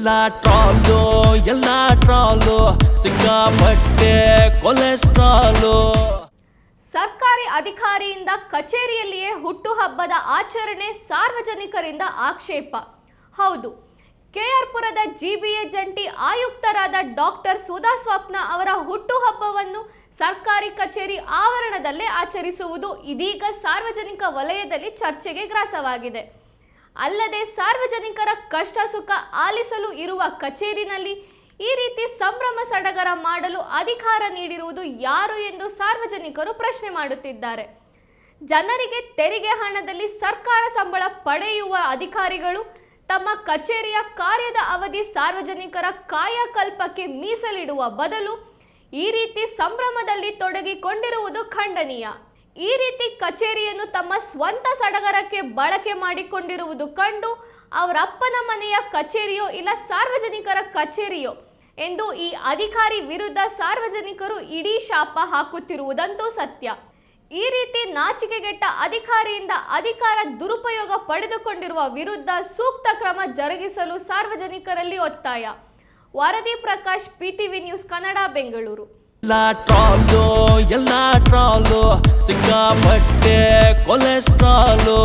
ಎಲ್ಲ ಟ್ರಾಲು ಸಿಕ್ಕಾಪಟ್ಟೆ ಕೊಲೆಸ್ಟ್ರಾಲು. ಸರ್ಕಾರಿ ಅಧಿಕಾರಿಯಿಂದ ಕಚೇರಿಯಲ್ಲಿಯೇ ಹುಟ್ಟುಹಬ್ಬದ ಆಚರಣೆ, ಸಾರ್ವಜನಿಕರಿಂದ ಆಕ್ಷೇಪ. ಹೌದು, ಕೆಆರ್ಪುರದ ಜಿಬಿಎ ಜಂಟಿ ಆಯುಕ್ತರಾದ ಡಾಕ್ಟರ್ ಸುಧಾ ಸ್ವಪ್ನ ಅವರ ಹುಟ್ಟುಹಬ್ಬವನ್ನು ಸರ್ಕಾರಿ ಕಚೇರಿ ಆವರಣದಲ್ಲೇ ಆಚರಿಸುವುದು ಇದೀಗ ಸಾರ್ವಜನಿಕ ವಲಯದಲ್ಲಿ ಚರ್ಚೆಗೆ ಗ್ರಾಸವಾಗಿದೆ. ಅಲ್ಲದೆ ಸಾರ್ವಜನಿಕರ ಕಷ್ಟ ಸುಖ ಆಲಿಸಲು ಇರುವ ಕಚೇರಿನಲ್ಲಿ ಈ ರೀತಿ ಸಂಭ್ರಮ ಸಡಗರ ಮಾಡಲು ಅಧಿಕಾರ ನೀಡಿರುವುದು ಯಾರು ಎಂದು ಸಾರ್ವಜನಿಕರು ಪ್ರಶ್ನೆ ಮಾಡುತ್ತಿದ್ದಾರೆ. ಜನರಿಗೆ ತೆರಿಗೆ ಹಣದಲ್ಲಿ ಸರ್ಕಾರ ಸಂಬಳ ಪಡೆಯುವ ಅಧಿಕಾರಿಗಳು ತಮ್ಮ ಕಚೇರಿಯ ಕಾರ್ಯದ ಅವಧಿ ಸಾರ್ವಜನಿಕರ ಕಾಯಕಲ್ಪಕ್ಕೆ ಮೀಸಲಿಡುವ ಬದಲು ಈ ರೀತಿ ಸಂಭ್ರಮದಲ್ಲಿ ತೊಡಗಿಕೊಂಡಿರುವುದು ಖಂಡನೀಯ. ಈ ರೀತಿ ಕಚೇರಿಯನ್ನು ತಮ್ಮ ಸ್ವಂತ ಸಡಗರಕ್ಕೆ ಬಳಕೆ ಮಾಡಿಕೊಂಡಿರುವುದು ಕಂಡು ಅವರಪ್ಪನ ಮನೆಯ ಕಚೇರಿಯೋ ಇಲ್ಲ ಸಾರ್ವಜನಿಕರ ಕಚೇರಿಯೋ ಎಂದು ಈ ಅಧಿಕಾರಿ ವಿರುದ್ಧ ಸಾರ್ವಜನಿಕರು ಇಡೀ ಶಾಪ ಹಾಕುತ್ತಿರುವುದಂತೂ ಸತ್ಯ. ಈ ರೀತಿ ನಾಚಿಕೆಗೆಟ್ಟ ಅಧಿಕಾರಿಯಿಂದ ಅಧಿಕಾರ ದುರುಪಯೋಗ ಪಡೆದುಕೊಂಡಿರುವ ವಿರುದ್ಧ ಸೂಕ್ತ ಕ್ರಮ ಜರುಗಿಸಲು ಸಾರ್ವಜನಿಕರಲ್ಲಿ ಒತ್ತಾಯ. ವರದಿ ಪ್ರಕಾಶ್, ಪಿಟಿವಿ ನ್ಯೂಸ್ ಕನ್ನಡ, ಬೆಂಗಳೂರು. ಎಲ್ಲ ಟ್ರಾಲು ಸಿಕ್ಕಾಪಟ್ಟೆ ಕೊಲೆಸ್ಟ್ರಾಲು.